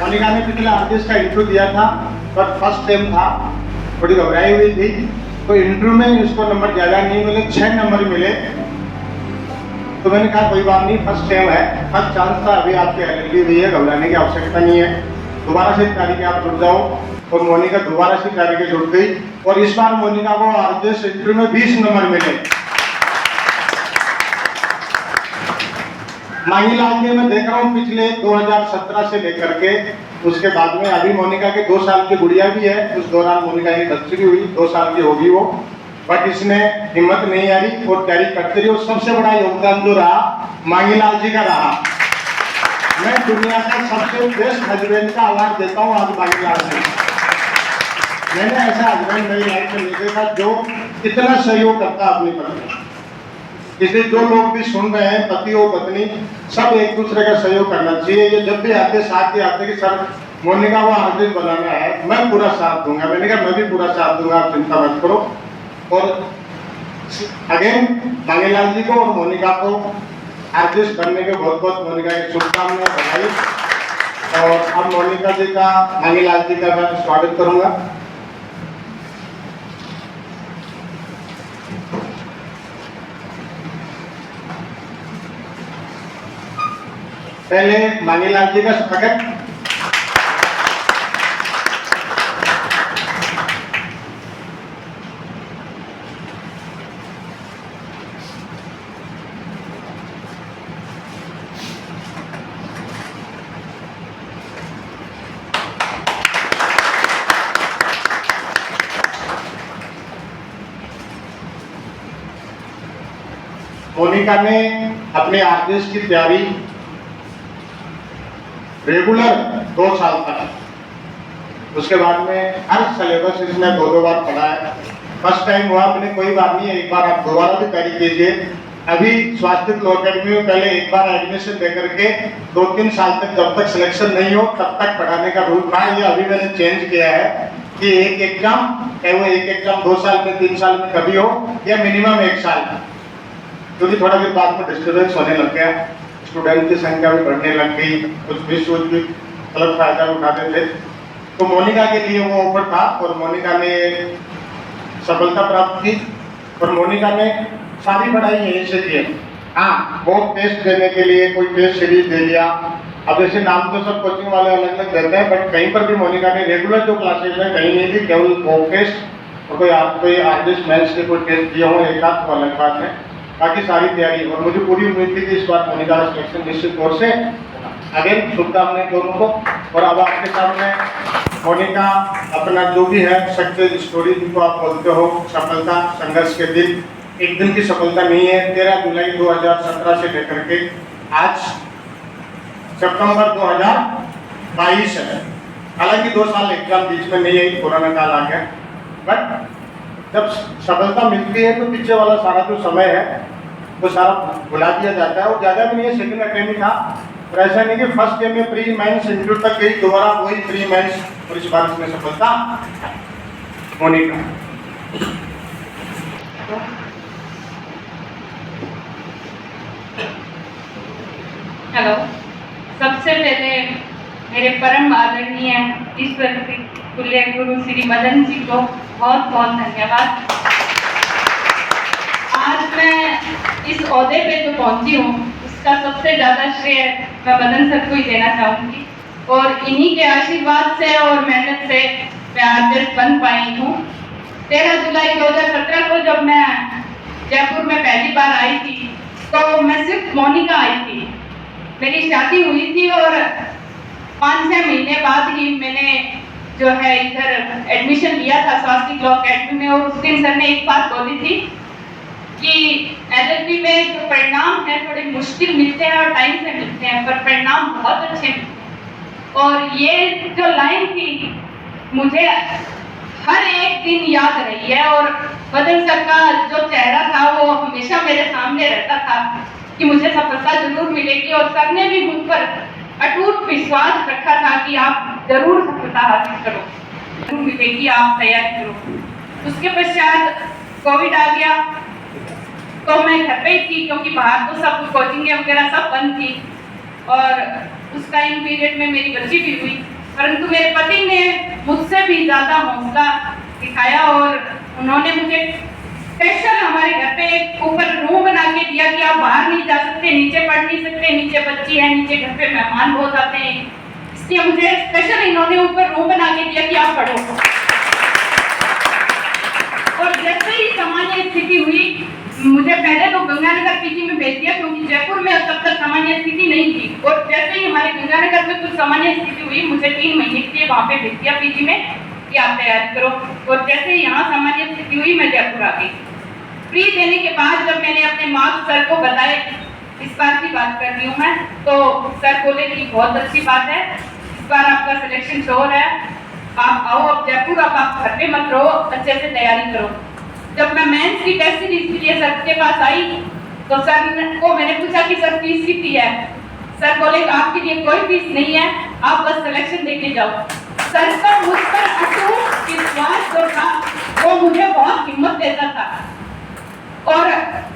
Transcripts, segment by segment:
मोनिका ने पिछले आर्टिस्ट का इंटरव्यू दिया था, पर फर्स्ट टाइम था, थोड़ी घबराई हुई थी, तो इंटरव्यू में उसको नंबर ज़्यादा नहीं मिले, 6 नंबर मिले। तो मैंने कहा कोई बात नहीं, फर्स्ट टाइम है, फर्स्ट चांस था, अभी आपकी एलएलबी हुई है, घबराने की आवश्यकता नहीं है, दोबारा से तैयारी के आप जुड़ जाओ। और मोनिका दोबारा से तैयारी के जुड़ गई और इस बार मोनिका को आर्टिस्ट इंटरव्यू में 20 नंबर मिले। मांगीलाल के मैं देख रहा हूँ पिछले 2017 से लेकर के उसके बाद में अभी मोनिका के 2 साल की गुड़िया भी है, उस दौरान मोनिका की बच्ची भी हुई, 2 साल की होगी वो, बट इसने हिम्मत नहीं हारी और तैयारी करते रही। और सबसे बड़ा योगदान जो रहा मांगीलाल जी का रहा। मैं दुनिया का सबसे बेस्ट हस्बैंड का अवार्ड देता हूँ आज मांगीलाल जी। मैंने ऐसा हस्बैंड मेरी लाइफ में नहीं देखा जो इतना सहयोग करता अपनी पत्नी। इसलिए जो लोग भी सुन रहे हैं, पति और पत्नी सब एक दूसरे का सहयोग करना चाहिए। ये जब भी आते साथ ही आते कि सर मोनिका को आर्टिस्ट बनाना है, मैं पूरा साथ दूंगा। मैंने कहा मैं भी पूरा साथ दूंगा, आप चिंता मत करो। और अगेन मांगीलाल जी को और मोनिका को आर्टिस्ट बनने के बहुत बहुत मोनिका की शुभकामनाएं, बधाई। और अब मोनिका जी का, मांगीलाल जी का मैं स्वागत करूंगा। पहले मांगीलाल जी का स्वागत। मोनिका ने अपने आर्टिस्ट की तैयारी रेगुलर 2 साल तक, उसके बाद में हर सिलेबस इसने 2 बार पढ़ा है। फर्स्ट टाइम हुआ अपने, कोई बात नहीं है, एक बार आप दोबारा भी तैयारी कीजिए। अभी स्वास्थ्य लॉ अकेडमी में पहले एक बार एडमिशन दे करके 2-3 साल तक, जब तक सिलेक्शन नहीं हो तब तक पढ़ाने का रूल था। ये अभी मैंने चेंज किया है कि एक एग्जाम, चाहे वो एक एग्जाम 2 साल में, 3 साल में कभी हो, या मिनिमम 1 साल, क्योंकि थोड़ा देर बाद में डिस्टर्बेंस होने लग गया, स्टूडेंट की संख्या भी बढ़ने लग गई, कुछ भी सोच भी गलत फायदा उठाते थे। तो मोनिका के लिए वो ऑफर था और मोनिका ने सफलता प्राप्त की। और मोनिका ने सारी पढ़ाई यहीं से की है। हाँ, बहुत टेस्ट देने के लिए कोई टेस्ट सीरीज दे दिया। अब जैसे नाम तो सब कोचिंग वाले अलग अलग देते हैं, बट कहीं पर भी मोनिका ने रेगुलर जो क्लासेज में कहीं नहीं थी, केवल मॉक टेस्ट और कोई आर्टिस्ट मेंस के कोई टेस्ट दिए हों एक आध, तो अलग बात है, बाकी सारी तैयारी। और मुझे पूरी उम्मीद थी कि इस बार मोनिका का सिलेक्शन निश्चित तौर से। अगेन शुभकामनाएं दोनों को। और अब आपके सामने मोनिका अपना जो भी है सक्सेस स्टोरी, जिनको आप बोलते हो सफलता संघर्ष के दिन, एक दिन की सफलता नहीं है। 13 जुलाई 2017 से लेकर के आज सितंबर 2022 है। हालांकि 2 साल एग्जाम बीच में नहीं है, कोरोना काल आ गया, बट जब सफलता मिलती है तो पीछे वाला सारा जो समय है वो सारा भुला दिया जाता है। और ज़्यादा भी नहीं है, सेकंड अटेम्प्ट था, और ऐसा नहीं कि फर्स्ट टाइम में प्री मेंस इंटरव्यू तक गई, दोबारा वही प्री मेंस, और इस बार इसमें सफलता मोनिका। हेलो, सबसे पहले मेरे परम आदरणीय ईश्वर तुल्य गुरु श्री मदन जी को बहुत बहुत धन्यवाद। आज मैं इस ओहदे पे जो पहुंची हूँ उसका सबसे ज़्यादा श्रेय मैं मदन सर को ही देना चाहूँगी। और इन्हीं के आशीर्वाद से और मेहनत से मैं आर्टिस्ट बन पाई हूँ। 13 जुलाई 2017 को जब मैं जयपुर में पहली बार आई थी तो मैं सिर्फ मोनिका आई थी। मेरी शादी हुई थी और 5-6 महीने बाद ही मैंने जो है इधर एडमिशन लिया था स्वास्थ्य लॉ अकेडमी में। और उस दिन सर ने एक बात बोली थी कि एलएलबी में जो परिणाम है थोड़े मुश्किल मिलते हैं और टाइम से मिलते हैं, पर परिणाम बहुत अच्छे मिलते हैं। और ये जो लाइन थी मुझे हर एक दिन याद रही है। और मदन सर का जो चेहरा था वो हमेशा मेरे सामने रहता था कि मुझे सफलता जरूर मिलेगी। और सर ने भी मुझ पर अटूट विश्वास रखा था कि आप जरूर सफलता हासिल करो, जरूर मिलेगी, आप तैयारी करो। उसके पश्चात कोविड आ गया तो मैं घर पे ही थी, क्योंकि बाहर तो सब कोचिंग वगैरह सब बंद थी। और उस टाइम पीरियड में मेरी बच्ची भी हुई परंतु मेरे पति ने मुझसे भी ज्यादा हौसला दिखाया और उन्होंने मुझे स्पेशल हमारे घर पे एक ऊपर रूम बना के दिया कि आप बाहर नहीं जा सकते, नीचे पढ़ नहीं सकते, नीचे बच्ची है, नीचे घर पे मेहमान बहुत आते हैं, इसलिए मुझे स्पेशल इन्होंने ऊपर रूम बना के दिया कि आप पढ़ो। और जैसे ही सामान्य स्थिति हुई, मुझे पहले तो गंगानगर पीजी में भेज दिया क्योंकि जयपुर में तब तक सामान्य स्थिति नहीं थी, और जैसे ही हमारे गंगानगर में कुछ सामान्य स्थिति हुई, मुझे 3 महीने के लिए वहाँ पे भेज दिया पीजी में कि आप तैयारी करो। और जैसे ही यहाँ सामान्य स्थिति हुई, मैं जयपुर आ गई। प्री देने के बाद जब मैंने अपने मार्क्स सर को बताए, इस बार की बात कर रही हूँ मैं, तो सर बोले कि बहुत अच्छी बात है, इस बार आपका सिलेक्शन श्योर है, आप आओ अब जयपुर, अब आप घर पे मत रहो, अच्छे से तैयारी करो। जब मैं मेंस की टेस्ट सीरीज के लिए सर के पास आई तो सर को मैंने पूछा कि सर फीस कितनी है। सर बोले कि आपके लिए कोई फीस नहीं है, आप बस सिलेक्शन देके जाओ। सर का मुझ पर अटूट विश्वास जो था वो मुझे बहुत हिम्मत देता था, और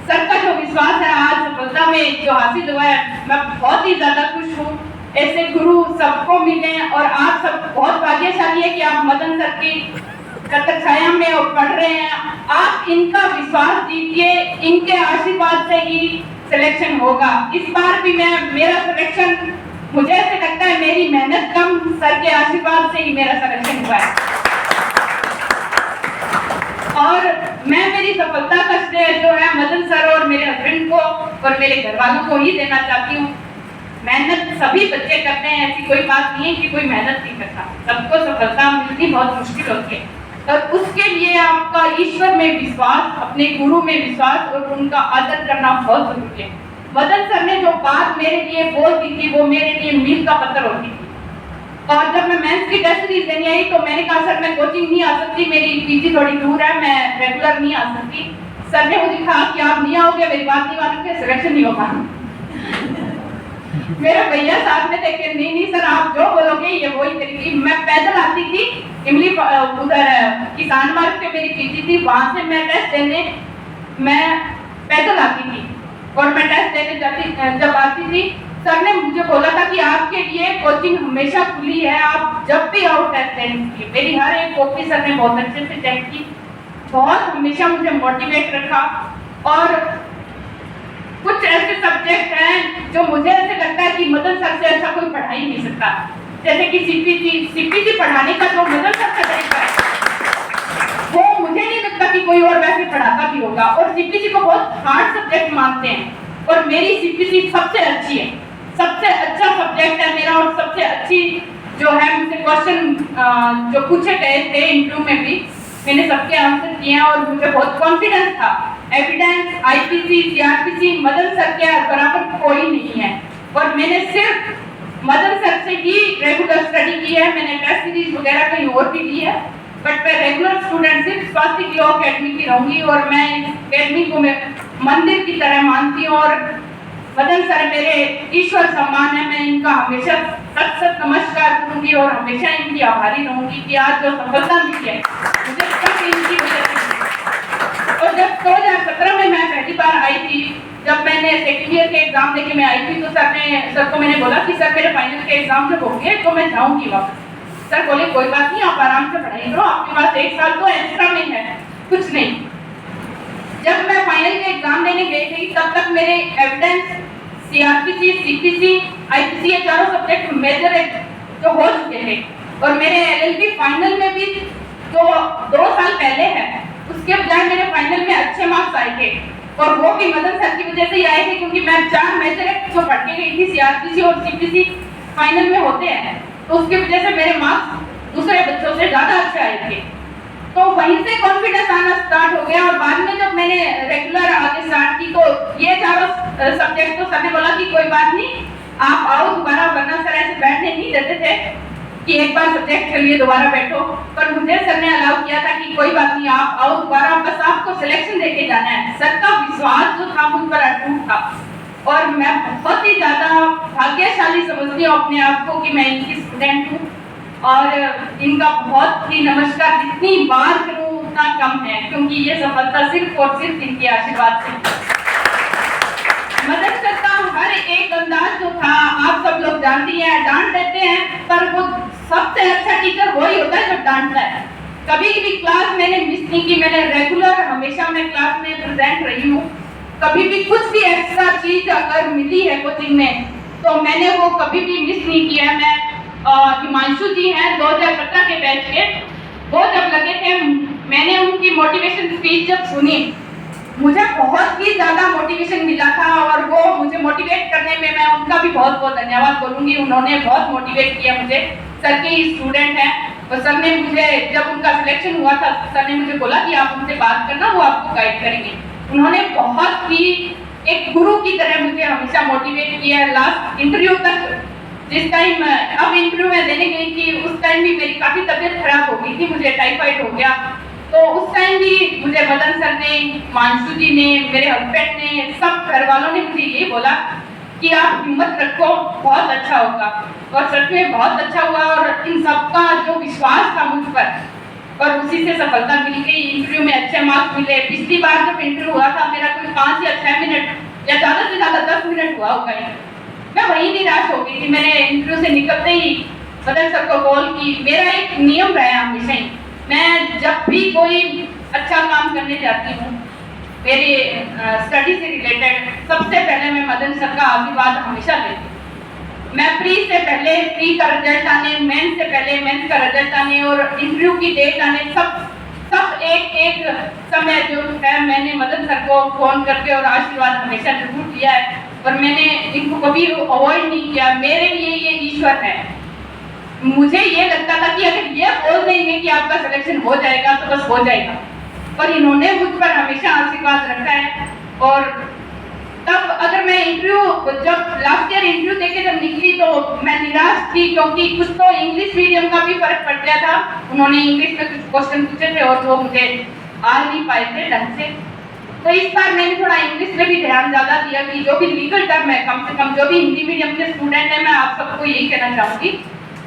सर का जो विश्वास है आज सफलता में जो हासिल हुआ है, मैं बहुत ही ज्यादा खुश हूँ। ऐसे गुरु सबको मिले और आप सब बहुत भाग्यशाली है कि आप मदन सर की कटक छाया में और पढ़ रहे हैं। आप इनका विश्वास जीतिए, इनके आशीर्वाद से ही सिलेक्शन होगा। इस बार भी मेरा सिलेक्शन, मुझे ऐसे लगता है मेरी मेहनत कम, सर के आशीर्वाद से ही मेरा सिलेक्शन हुआ है। और मैं मेरी सफलता का श्रेय जो है मदन सर और मेरे हस्बैंड को और मेरे घर वालों को ही देना चाहती हूँ। मेहनत सभी बच्चे करते हैं, ऐसी कोई बात नहीं है कि कोई मेहनत नहीं करता, सबको सफलता मिलनी बहुत मुश्किल होती है, और उसके लिए आपका ईश्वर में विश्वास, अपने गुरु में विश्वास और उनका आदर करना बहुत जरूरी है। मदन सर ने जो बात मेरे लिए बोल दी थी वो मेरे लिए मील का पत्थर होती थी। और जब मैं मेंस की टेस्ट सीरीज देने आई तो मैंने कहा सर मैं कोचिंग नहीं आ सकती, मेरी पीजी थोड़ी दूर है, मैं रेगुलर नहीं आ सकती। सर ने मुझे कहा कि आप नहीं आओगे, मेरी बात नहीं मानोगे, सिलेक्शन नहीं होगा। मेरे भैया साथ में थे कि नहीं सर आप जो बोलोगे ये वही करेंगी। मैं पैदल आती थी इमली, उधर किसान मार्ग पे मेरी पीजी थी, वहां से मैं टेस्ट देने मैं पैदल आती थी, और मैं टेस्ट देने जाती जब आती थी सर ने मुझे बोला था कि आपके लिए कोचिंग हमेशा खुली है, आप जब भी आओ टेस्ट देने के लिए। मेरी हर एक कॉपी सर ने बहुत अच्छे से चेक की, बहुत हमेशा मुझे मोटिवेट रखा। और कुछ ऐसे सब्जेक्ट हैं जो मुझे ऐसे लगता है कि मदन सर से अच्छा कोई पढ़ा ही नहीं सकता, जैसे कि सीपीसी पढ़ाने का जो मदन सर का तरीका है वो मुझे नहीं लगता कि कोई और वैसे पढ़ाता भी होगा। और सीपीसी को बहुत हार्ड सब्जेक्ट मानते हैं और मेरी सीपीसी सबसे अच्छी है, सबसे अच्छा सब्जेक्ट है मेरा, और सबसे अच्छी जो है मुझसे क्वेश्चन जो पूछे गए थे इंटरव्यू में भी मैंने सबके आंसर किए हैं, और मुझे बहुत कॉन्फिडेंस था। Evidence, IPC, CrPC Madan sir के बराबर कोई नहीं है, और मैंने सिर्फ मदन सर से ही रेगुलर स्टडी की है। मैंने टेस्ट सीरीज वगैरह कहीं और भी ली है, बट मैं रेगुलर स्टूडेंट सिर्फ स्वास्थ्य की अकेडमी की रहूंगी, और मैं इस अकेडमी को मैं मंदिर की तरह मानती हूँ। और मदन सर मेरे ईश्वर सम्मान है, मैं इनका हमेशा सत सत नमस्कार करूंगी और हमेशा इनकी आभारी रहूंगी कि आज जो सफलता मिली है मुझे सब इनकी वजह से। और जब 2017 में मैं पहली बार आई थी, जब मैंने सेकेंड ईयर के एग्जाम देके मैं आई थी, तो सर को मैंने बोला कि सर मेरे फाइनल के एग्जाम जब होंगे तो मैं जाऊंगी वापस। सर बोले कोई बात नहीं, आप आराम से पढ़ाई करो, आपके पास 1 साल तो एक्स्ट्रा में है, कुछ नहीं। जब मैं फाइनल के एग्जाम देने गई थी तब तक मेरे एविडेंस, सीआरपीसी, सीपीसी, आईपीसी ये चारों सब्जेक्ट मेजर जो हो चुके थे, और मेरे एलएलबी फाइनल में भी जो 2 साल पहले है उसके बजाय मेरे फाइनल में अच्छे मार्क्स आए थे, और वो भी मदन सर की वजह से ही आए थे, क्योंकि मैं 4 मेजर जो पढ़ के गई थी सीआरपीसी और सीपीसी फाइनल में होते हैं, तो उसकी वजह से मेरे मार्क्स दूसरे बच्चों से ज्यादा अच्छे आए थे। तो वहीं से कॉन्फिडेंस आना स्टार्ट हो गया, और बाद में जब मैंने रेगुलर आगे स्टार्ट की तो ये चारों सब्जेक्ट तो सर ने बोला कि कोई बात नहीं आप आओ दोबारा, वरना सर ऐसे बैठने नहीं देते थे कि एक बार सब्जेक्ट के लिए दोबारा बैठो, पर मुझे सर ने अलाउ किया था कि कोई बात नहीं आप आओ दोबारा, बस आपको सिलेक्शन देके जाना है। सर का विश्वास जो था मुझ पर अटूट था, और मैं बहुत ही ज्यादा भाग्यशाली समझती हूँ अपने आप को कि मैं इनकी स्टूडेंट हूँ, और इनका बहुत ही नमस्कार जितनी बार करूं उतना कम है, क्योंकि ये सफलता सिर्फ और सिर्फ इनके आशीर्वाद से। मदद करता हर एक अंदाज जो था आप सब लोग जानती हैं, डांट देते हैं पर वो सबसे अच्छा टीचर वही होता है जो डांटता है। कभी भी क्लास मैंने मिस नहीं की, मैंने रेगुलर हमेशा मैं क्लास में प्रेजेंट रही हूँ। कभी भी कुछ भी एक्स्ट्रा चीज अगर मिली है कोचिंग में तो मैंने वो कभी भी मिस नहीं किया है। मैं हिमांशु जी हैं 2017 के बैच के, वो जब लगे थे, मैंने उनकी मोटिवेशन स्पीच जब सुनी, मुझे बहुत ही ज्यादा मोटिवेशन मिला था और वो मुझे मोटिवेट करने में मैं उनका भी बहुत बहुत धन्यवाद बोलूंगी। उन्होंने बहुत मोटिवेट किया मुझे। सर के ही स्टूडेंट हैं और सर ने मुझे, जब उनका सिलेक्शन हुआ था, सर ने मुझे बोला कि आप उनसे बात करना, वो आपको गाइड करेंगे। उन्होंने बहुत ही एक गुरु की तरह मुझे हमेशा मोटिवेट किया है। लास्ट इंटरव्यू तक, जिस टाइम अब इंटरव्यू में देने गई थी, उस टाइम भी मेरी काफी तबीयत खराब हो गई थी, मुझे टाइफाइड हो गया, तो उस टाइम भी मुझे मदन सर ने, मानसू जी ने, मेरे हस्बैंड ने, सब घर वालों ने मुझे यही बोला कि आप हिम्मत रखो, बहुत अच्छा होगा। और सच में बहुत अच्छा हुआ और इन सबका जो विश्वास था मुझ पर, और उसी से सफलता मिल गई। इंटरव्यू में अच्छे मार्क्स मिले। पिछली बार जब इंटरव्यू हुआ था मेरा कोई 5 या 6 मिनट या ज्यादा से ज्यादा 10 मिनट हुआ होगा, मैं वही निराश हो गई थी। मैंने इंटरव्यू से निकलते ही मदन सर को कॉल की। मेरा एक नियम रहा हमेशा ही, मैं जब भी कोई अच्छा काम करने जाती हूँ मेरी स्टडी से रिलेटेड, सबसे पहले मैं मदन सर का आशीर्वाद हमेशा लेती हूँ। मैं प्री से पहले प्री का रिजल्ट आने, मेंस से पहले मेंस का रिजल्ट आने और इंटरव्यू की डेट आने, सब एक समय जो है मैंने मदन सर को फोन करके और आशीर्वाद हमेशा जरूर दिया है और मैंने इनको कभी अवॉइड नहीं किया। मेरे लिए ये ईश्वर है। मुझे ये लगता था कि अगर ये बोल देंगे कि आपका सिलेक्शन हो जाएगा तो बस हो जाएगा, और इन्होंने मुझ पर हमेशा आशीर्वाद रखा है। और तब अगर मैं इंटरव्यू, जब लास्ट ईयर इंटरव्यू देके जब निकली तो मैं निराश थी, क्योंकि कुछ तो इंग्लिश मीडियम का भी फर्क पड़ गया था। उन्होंने इंग्लिश में कुछ क्वेश्चन पूछे थे और वो मुझे आ नहीं पाए थे ढंग से। तो इस बार मैंने थोड़ा इंग्लिश में भी ध्यान ज्यादा दिया कि जो भी लीगल टर्म है, कम से कम जो भी हिंदी मीडियम के स्टूडेंट है, मैं आप सबको यही कहना चाहूंगी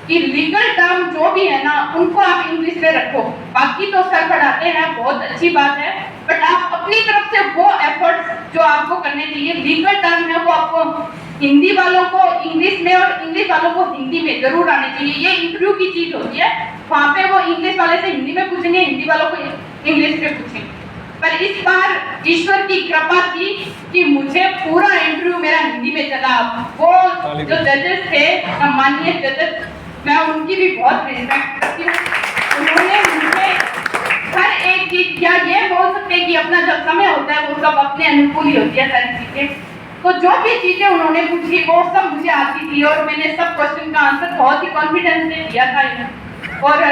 कि लीगल टर्म जो भी है ना, उनको आप इंग्लिश में रखो। बाकी तो सर पढ़ाते हैं, बहुत अच्छी बात है, बट आप अपनी तरफ से वो एफर्ट जो आपको करने चाहिए, लीगल टर्म है वो आपको हिंदी वालों को इंग्लिश में और इंग्लिश वालों को हिंदी में जरूर आने चाहिए। ये इंटरव्यू की चीज होती है, वहाँ पे वो इंग्लिश वाले से हिंदी में पूछेंगे, हिंदी वालों को इंग्लिश में पूछेंगे। पर इस बार ईश्वर की कृपा थी कि मुझे पूरा इंटरव्यू मेरा हिंदी में चला। वो जो जजेस थे, सम्मानीय जजेस, मैं उनकी भी बहुत रिस्पेक्ट करती हूँ। उन्होंने मुझे हर एक चीज, या ये बोल सकते हैं कि अपना जब समय होता है वो सब अपने अनुकूल ही होती है सारी चीजें। तो जो भी चीजें उन्होंने पूछी वो सब मुझे आती थी और मैंने सब क्वेश्चन का आंसर बहुत ही कॉन्फिडेंस से दिया था और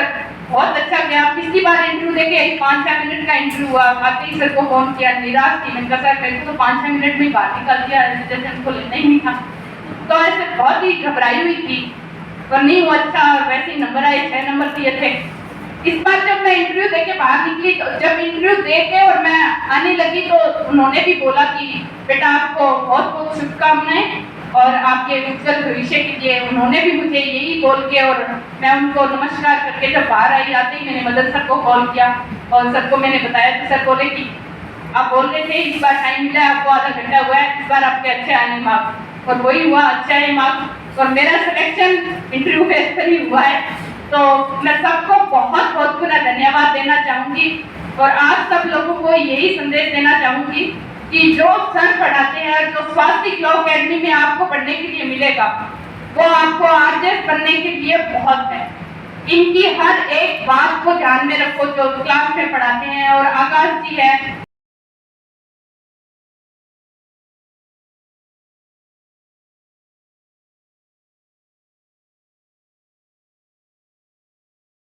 बहुत अच्छा गया। पिछली बार इंटरव्यू देके 5-6 मिनट का इंटरव्यू हुआ, आते ही सर को फोन किया, निराश थी, मैंने कहा सर मेरे को तो 5-6 मिनट में बाहर निकल दिया, जैसे उनको लेना ही नहीं था। तो ऐसे बहुत ही घबराई हुई थी पर नहीं हुआ अच्छा, वैसे ही नंबर आए, 6 नंबर दिए थे। इस बार जब मैं इंटरव्यू देके बाहर निकली, तो जब इंटरव्यू देके और मैं आने लगी तो उन्होंने भी बोला कि बेटा आपको बहुत बहुत शुभकामनाएं और आपके उज्जवल भविष्य के लिए। उन्होंने भी मुझे यही बोल के, और मैं उनको नमस्कार करके जब बाहर आई, आते ही मैंने मदन सर को कॉल किया और सर को मैंने बताया। तो सर बोले कि आप बोल रहे थे इस बार टाइम मिला है आपको, आधा घंटा हुआ है, इस बार आपके अच्छे आने मार्क्स, और वही हुआ, अच्छे आए मार्क्स और मेरा सिलेक्शन इंटरव्यू बेस पर ही हुआ है। तो मैं सबको बहुत बहुत पूरा धन्यवाद देना चाहूंगी और आप सब लोगों को यही संदेश देना चाहूंगी कि जो सर पढ़ाते हैं, जो स्वास्तिक लॉ अकेडमी में आपको पढ़ने के लिए मिलेगा, वो आपको आरजेएस बनने के लिए बहुत है। इनकी हर एक बात को ध्यान में रखो जो क्लास में पढ़ाते हैं। और आकाश जी है,